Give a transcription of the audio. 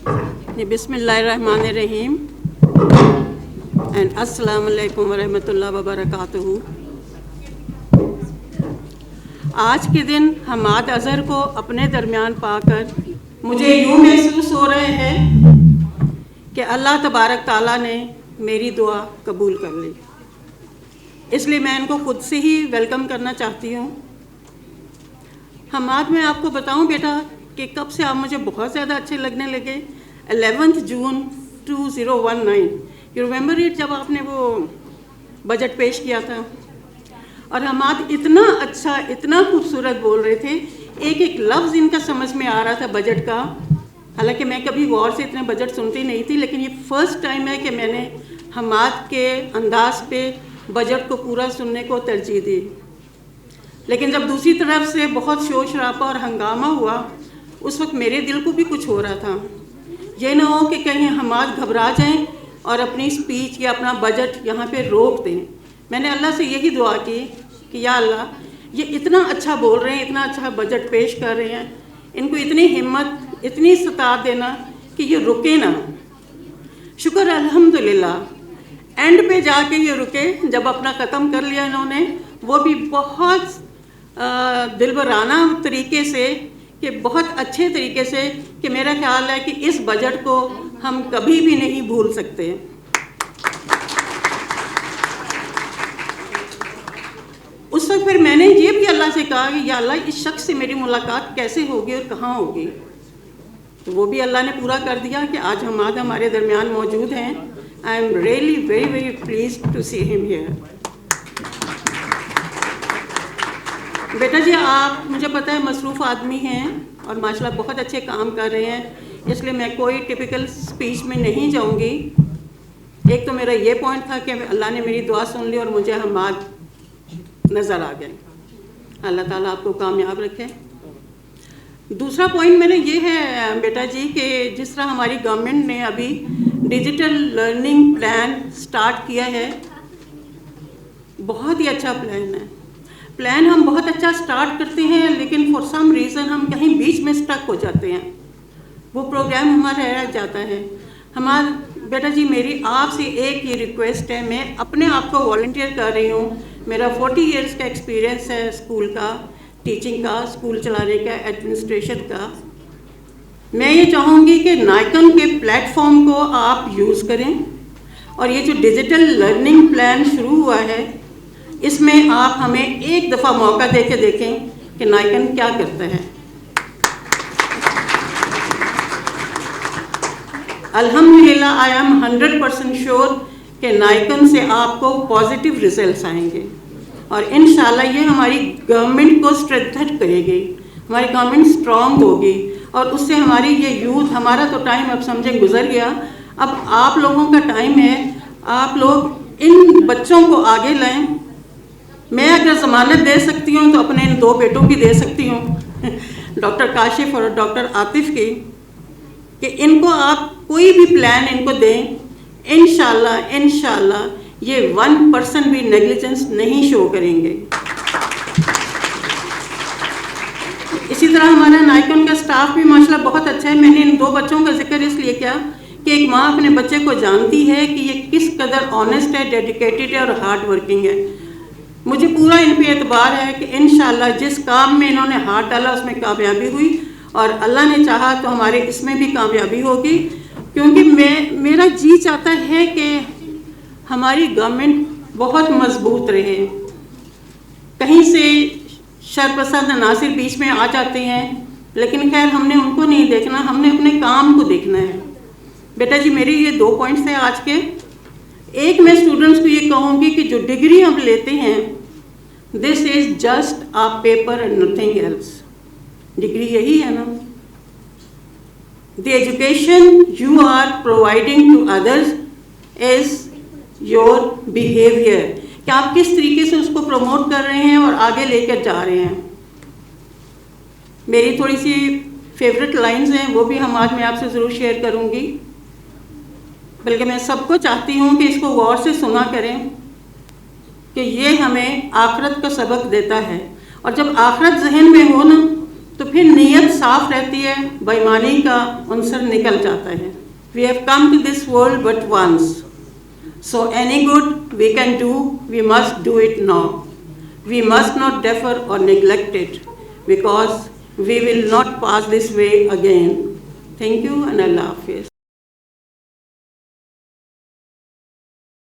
बिस्मिल्लाहिर्रहमानिर्रहीम एंड अस्सलाम वालेकुम वरहमतुल्लाहि वबरकातुहू। आज के दिन हमाद अज़हर को अपने दरमियान पाकर मुझे यूँ महसूस हो रहे हैं कि अल्लाह तबारक ताला ने मेरी दुआ कबूल कर ली, इसलिए मैं इनको खुद से ही वेलकम करना चाहती हूँ। हमाद, मैं आपको बताऊँ बेटा कि कब से आप मुझे बहुत ज़्यादा अच्छे लगने लगे। 11 जून 2019, यू रिमेंबर इट, जब आपने वो बजट पेश किया था, और हमाद इतना अच्छा, इतना खूबसूरत बोल रहे थे, एक एक लफ्ज़ इनका समझ में आ रहा था बजट का। हालांकि मैं कभी गौर से इतने बजट सुनती नहीं थी, लेकिन ये फर्स्ट टाइम है कि मैंने हमाद के अंदाज पे बजट को पूरा सुनने को तरजीह दी। लेकिन जब दूसरी तरफ से बहुत शोर शराबा और हंगामा हुआ, उस वक्त मेरे दिल को भी कुछ हो रहा था। ये ना हो कि कहीं हमाद घबरा जाएं और अपनी स्पीच या अपना बजट यहाँ पे रोक दें। मैंने अल्लाह से यही दुआ की कि या अल्लाह, ये इतना अच्छा बोल रहे हैं, इतना अच्छा बजट पेश कर रहे हैं, इनको इतनी हिम्मत, इतनी सतार देना कि ये रुके ना। शुक्र अल्हम्दुलिल्लाह, एंड पे जाके ये रुके। जब अपना ख़त्म कर लिया इन्होंने, वो भी बहुत दिलबराना तरीके से, कि बहुत अच्छे तरीके से, कि मेरा ख्याल है कि इस बजट को हम कभी भी नहीं भूल सकते। उस वक्त फिर मैंने ये भी अल्लाह से कहा कि या अल्लाह, इस शख्स से मेरी मुलाकात कैसे होगी और कहाँ होगी। तो वो भी अल्लाह ने पूरा कर दिया कि आज हमाद हमारे दरमियान मौजूद हैं। I am really very very pleased to see him here. बेटा जी, आप, मुझे पता है, मसरूफ़ आदमी हैं और माशाल्लाह बहुत अच्छे काम कर रहे हैं, इसलिए मैं कोई टिपिकल स्पीच में नहीं जाऊंगी। एक तो मेरा ये पॉइंट था कि अल्लाह ने मेरी दुआ सुन ली और मुझे हमाद नज़र आ गए। अल्लाह ताला आपको कामयाब रखे। दूसरा पॉइंट मेरा ये है बेटा जी कि जिस तरह हमारी गवर्नमेंट ने अभी डिजिटल लर्निंग प्लान स्टार्ट किया है, बहुत ही अच्छा प्लान है। प्लान हम बहुत अच्छा स्टार्ट करते हैं, लेकिन फॉर सम रीज़न हम कहीं बीच में स्टक हो जाते हैं, वो प्रोग्राम हमारा रह जाता है। हमारा बेटा जी, मेरी आपसे एक ही रिक्वेस्ट है, मैं अपने आप को वॉलंटियर कर रही हूँ। मेरा 40 इयर्स का एक्सपीरियंस है स्कूल का, टीचिंग का, स्कूल चलाने का, एडमिनिस्ट्रेशन का। मैं ये चाहूँगी कि नाइकन के प्लेटफॉर्म को आप यूज़ करें, और ये जो डिजिटल लर्निंग प्लान शुरू हुआ है, इसमें आप हमें एक दफ़ा मौका दे के देखें कि नाइकन क्या करता है। अल्हम्दुलिल्लाह, आई एम 100% श्योर कि नाइकन से आपको पॉजिटिव रिजल्ट्स आएंगे, और इंशाल्लाह ये हमारी गवर्नमेंट को स्ट्रेंथन करेगी, हमारी गवर्नमेंट स्ट्रॉन्ग होगी, और उससे हमारी ये यूथ, हमारा तो टाइम अब समझें गुजर गया, अब आप लोगों का टाइम है। आप लोग इन बच्चों को आगे लाएं। मैं अगर ज़मानत दे सकती हूँ तो अपने इन 2 बेटों की दे सकती हूँ डॉक्टर काशिफ और डॉक्टर आतिफ की, कि इनको आप कोई भी प्लान इनको दें, इंशाल्लाह ये 1% भी नेग्लिजेंस नहीं शो करेंगे। इसी तरह हमारा नाइकन का स्टाफ भी माशाल्लाह बहुत अच्छा है। मैंने इन 2 बच्चों का जिक्र इसलिए किया कि एक माँ अपने बच्चे को जानती है कि ये किस कदर ऑनेस्ट है, डेडिकेटेड है और हार्ड वर्किंग है। मुझे पूरा इन पे एतबार है कि इंशाल्लाह जिस काम में इन्होंने हाथ डाला उसमें कामयाबी हुई, और अल्लाह ने चाहा तो हमारे इसमें भी कामयाबी होगी, क्योंकि मेरा जी चाहता है कि हमारी गवर्नमेंट बहुत मजबूत रहे। कहीं से शरपसंद नासिर बीच में आ जाते हैं, लेकिन खैर हमने उनको नहीं देखना, हमने अपने काम को देखना है। बेटा जी, मेरे ये 2 पॉइंट्स हैं आज के। एक, मैं स्टूडेंट्स को ये कहूँगी कि जो डिग्री हम लेते हैं, this is just a paper and nothing else. Degree यही है ना। The education you are providing to others is your behaviour, कि आप किस तरीके से उसको प्रमोट कर रहे हैं और आगे लेकर जा रहे हैं। मेरी थोड़ी सी फेवरेट लाइंस हैं, वो भी हम आज मैं आपसे ज़रूर शेयर करूँगी, बल्कि मैं सबको चाहती हूँ कि इसको गौर से सुना करें, कि ये हमें आखिरत का सबक देता है। और जब आखिरत जहन में हो ना, तो फिर नीयत साफ रहती है, बेईमानी का अंसर निकल जाता है। We have come to this world but once, so any good we can do, we must do it now. We must not defer or neglect it, because we will not pass this way again. Thank you and Allah Hafiz.